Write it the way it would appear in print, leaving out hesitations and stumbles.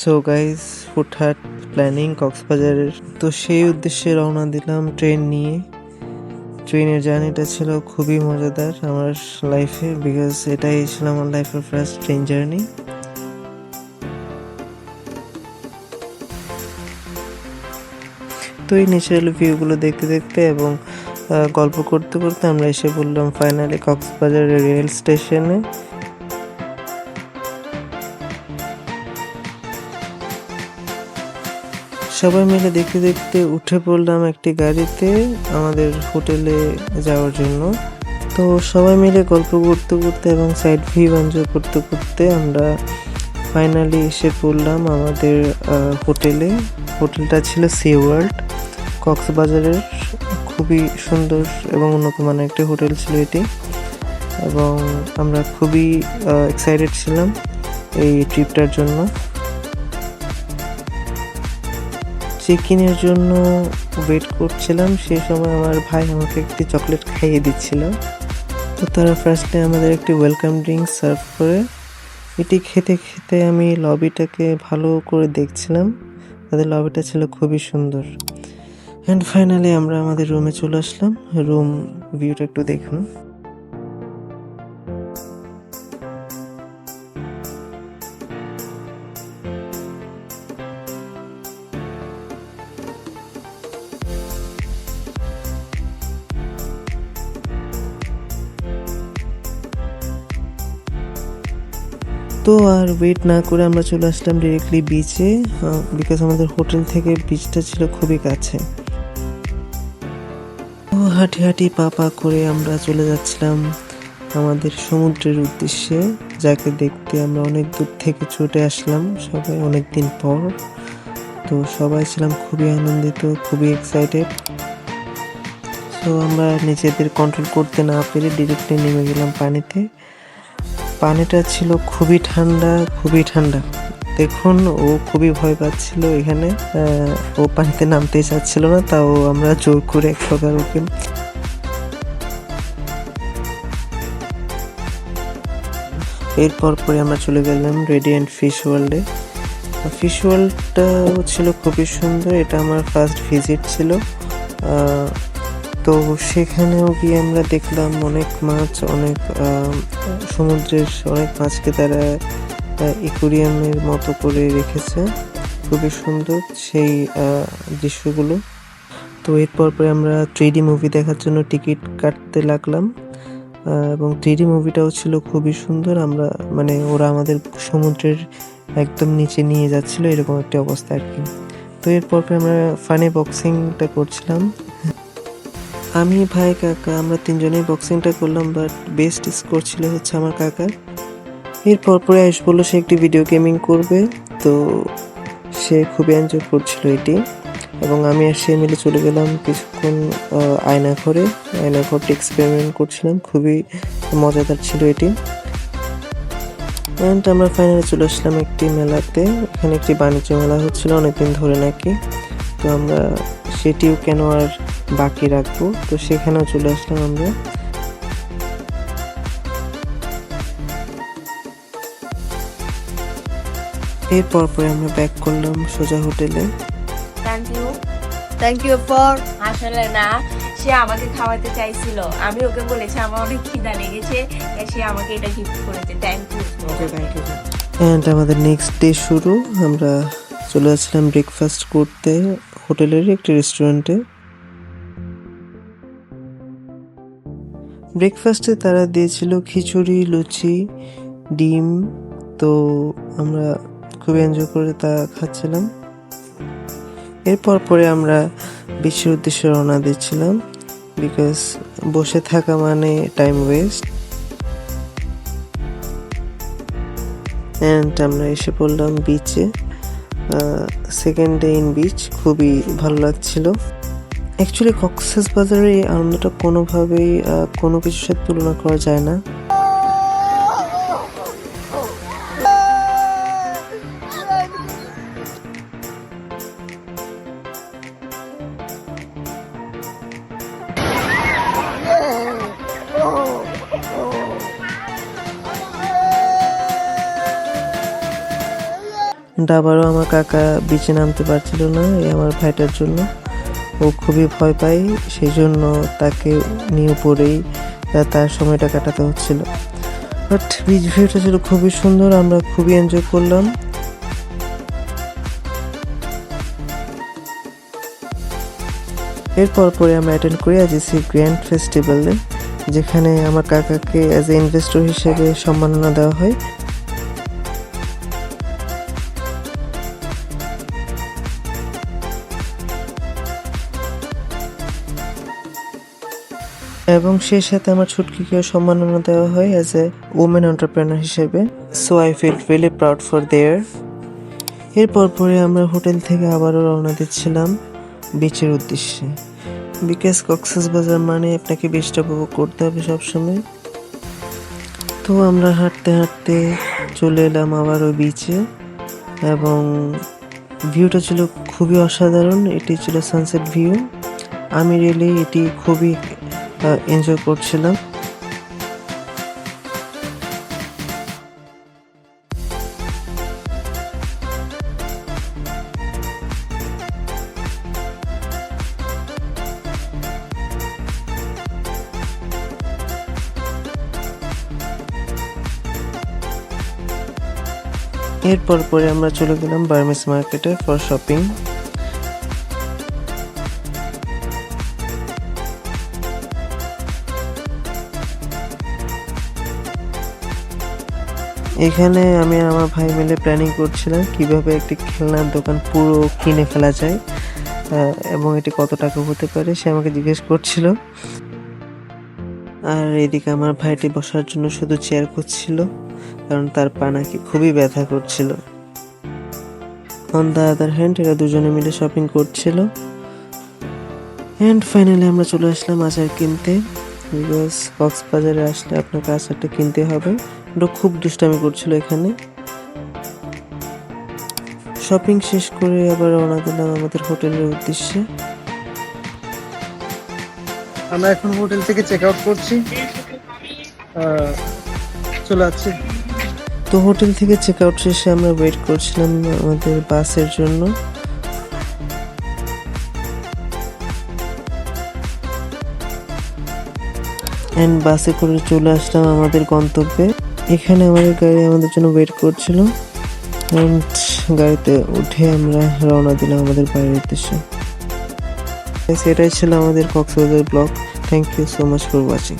So guys, ফুটহাট planning কক্সবাজারের, তো সেই উদ্দেশ্যে রওনা দিলাম ট্রেন নিয়ে। ট্রেনের জার্নিটা ছিল খুবই মজাদার আমার লাইফে, বিকজ এটাই ছিল আমার লাইফের ফার্স্ট ট্রেন জার্নি। তো এই ন্যাচারাল ভিউগুলো দেখতে দেখতে এবং গল্প করতে করতে আমরা এসে বললাম ফাইনালি কক্সবাজারের রেল স্টেশনে। সবাই মিলে দেখতে দেখতে উঠে পড়লাম একটি গাড়িতে আমাদের হোটেলে যাওয়ার জন্য। তো সবাই মিলে গল্প করতে করতে এবং সাইড ভিউ এনজয় করতে করতে আমরা ফাইনালি এসে পড়লাম আমাদের হোটেলে। হোটেলটা ছিল সি ওয়ার্ল্ড, কক্সবাজারের খুবই সুন্দর এবং উন্নত মানের একটি হোটেল ছিল এটি, এবং আমরা খুবই এক্সাইটেড ছিলাম এই ট্রিপটার জন্য। চেক ইনের জন্য ওয়েট করছিলাম, সেই সময় আমার ভাই আমাকে একটি চকলেট খাইয়ে দিচ্ছিল। তো তারা ফার্স্টে আমাদের একটি ওয়েলকাম ড্রিঙ্কস সার্ভ করে, এটি খেতে খেতে আমি লবিটাকে ভালো করে দেখছিলাম। তাদের লবিটা ছিল খুবই সুন্দর। অ্যান্ড ফাইনালি আমরা আমাদের রুমে চলে আসলাম। রুম ভিউটা একটু দেখুন। তো আর ওয়েট না করে আমরা চলে আসলাম ডিরেক্টলি বিচে, বিকজ আমাদের হোটেল থেকে বিচটা ছিল খুবই কাছে। তো হাঁটি হাঁটি পা পা করে আমরা চলে যাচ্ছিলাম আমাদের সমুদ্রের উদ্দেশ্যে, যাকে দেখতে আমরা অনেক দূর থেকে ছুটে আসলাম সবাই অনেক দিন পর। তো সবাই ছিলাম খুবই আনন্দিত, খুবই এক্সাইটেড। তো আমরা নিজেদের কন্ট্রোল করতে না পেরে ডিরেক্টলি নেমে গেলাম পানিতে। পানিটা ছিল খুবই ঠান্ডা, খুবই ঠান্ডা। দেখুন, ও খুবই ভয় পাচ্ছিল এখানে, ও পানিতে নামতে চাচ্ছিল না, তাও আমরা জোর করে এক প্রকার ওকে। এরপর পরে আমরা চলে গেলাম রেডিয়েন্ট ফিশ ওয়ার্ল্ডে। ফিশ ওয়ার্ল্ডটাও ছিল খুবই সুন্দর, এটা আমার ফার্স্ট ভিজিট ছিল। তো সেখানেও গিয়ে আমরা দেখলাম অনেক মাছ, অনেক সমুদ্রের অনেক মাছকে তারা অ্যাকুয়ারিয়ামের মতো করে রেখেছে, খুবই সুন্দর সেই দৃশ্যগুলো। তো এরপর পরে আমরা 3D মুভি দেখার জন্য টিকিট কাটতে লাগলাম, এবং 3D মুভিটাও ছিল খুবই সুন্দর। আমরা মানে ওরা আমাদের সমুদ্রের একদম নিচে নিয়ে যাচ্ছিল, এরকম একটা অবস্থা আর কি। তো এরপর আমরা ফানি বক্সিংটা করছিলাম, আমি ভাই কাকা আমরা তিনজনেই বক্সিংটা করলাম, বাট বেস্ট স্কোর ছিল হচ্ছে আমার কাকার। এরপর পরে আয়ুষ বললো সে একটি ভিডিও গেমিং করবে, তো সে খুবই এনজয় করছিল এটি, এবং আমি আর সে মিলে চলে গেলাম কিছুক্ষণ আয়নাঘরটি এক্সপেরিমেন্ট করছিলাম, খুবই মজাদার ছিল এটি। অ্যান্ড আমরা ফাইনালি চলে আসলাম একটি মেলাতে, এখানে একটি বাণিজ্য মেলা হচ্ছিল অনেকদিন ধরে নাকি। তো আমরা সেটিও কেন আর বাকি রাখবো, তো সেখানেও চলে আসলাম আমরা। এরপর পরে আমরা ব্যাক করলাম সোজা হোটেলে। থ্যাংক ইউ ফর, আসলে না সে আমাকে খাওয়াতে চাইছিল, আমি ওকে বলেছি আমার অনেক খিদা লেগেছে, সে আমাকে এটা গিফট করেছে। Thank you. অ্যান্ড আমাদের নেক্সট ডে শুরু, আমরা চলে আসলাম ব্রেকফাস্ট করতে হোটেলের একটি রেস্টুরেন্টে। ব্রেকফাস্টে তারা দিয়েছিল খিচুড়ি, লুচি, ডিম। তো আমরা খুব এনজয় করে তা খাচ্ছিলাম। এরপর পরে আমরা বিচের উদ্দেশ্যে রওনা দিচ্ছিলাম, বিকজ বসে থাকা মানে টাইম ওয়েস্ট। অ্যান্ড আমরা এসে পড়লাম বিচে, সেকেন্ড ডে ইন বিচ, খুবই ভালো লাগছিল। অ্যাকচুয়ালি কক্সবাজারের এই আনন্দটা কোনোভাবেই কোনো কিছুর সাথে তুলনা করা যায় না। আবারও আমার কাকা বিচে নামতে পারছিল না এই আমার ভাইটার জন্য। ও খুবই ভয় পায়, সেই জন্য তাকে নিয়ে পড়েই তার সময়টা কাটাতে হচ্ছিল। বাট বিচ ভিউটা ছিল খুবই সুন্দর, আমরা খুবই এনজয় করলাম। এরপর পরে আমরা অ্যাটেন্ড করি আজিসি গ্র্যান্ড ফেস্টিভ্যালে, যেখানে আমার কাকাকে অ্যাজ এ ইনভেস্টর হিসেবে সম্মাননা দেওয়া হয়। এবং সেই সাথে আমার ছুটকিকেও সম্মাননা দেওয়া হয় অ্যাজ এ ওমেন এন্টারপ্রেনার হিসেবে। So I feel really proud for there. এরপর পরে আমরা হোটেল থেকে আবারও রওনা দিচ্ছিলাম বিচের উদ্দেশ্যে, বিকজ কক্সবাজার মানে আপনাকে বিচটা উপভোগ করতে হবে সবসময়। তো আমরা হাঁটতে হাঁটতে চলে এলাম আবার ওই বিচে, এবং ভিউটা ছিল খুবই অসাধারণ। এটি ছিল সানসেট ভিউ। আমি রিয়েলি এটি খুবই এনজয় করছিলাম। এরপর পরে আমরা চলে গেলাম বার্মিস মার্কেটে ফর শপিং। এখানে আমি আর আমার ভাই মিলে প্ল্যানিং করছিলাম কিভাবে একটি খেলনার দোকান পুরো কিনে ফেলা যায়, এবং এটি কত টাকা হতে পারে সে আমাকে জিজ্ঞেস করছিল। আর এদিকে আমার ভাইটি বসার জন্য শুধু চেয়ার খুঁজছিল, কারণ তার পা নাকি খুবই ব্যথা করছিল। অন দ্য আদার হ্যান্ড এরা দুজনে মিলে শপিং করছিল। অ্যান্ড ফাইনালি আমরা চলে আসলাম আচার কিনতে, বিকজ কক্সবাজারে আসলে আপনাকে আচারটা কিনতে হবে। ওটা খুব দুষ্টামি করছিল এখানে। শপিং শেষ করে আবার রওনা দিলাম আমাদের হোটেলের উদ্দেশ্যে। আমরা এখন হোটেল থেকে চেক আউট করছি, চলে যাচ্ছি। তো হোটেল থেকে চেক আউট শেষে আমরা ওয়েট করছিলাম আমাদের বাসের জন্য। অ্যান্ড বাসে করে চলে আসলাম আমাদের গন্তব্যে। এখানে আমাদের গাড়ি আমাদের জন্য ওয়েট করছিল, অ্যান্ড গাড়িতে উঠে আমরা রওনা দিলাম আমাদের বাড়ির উদ্দেশ্যে। এটাই ছিল আমাদের Cox's Bazar blog. Thank you so much for watching.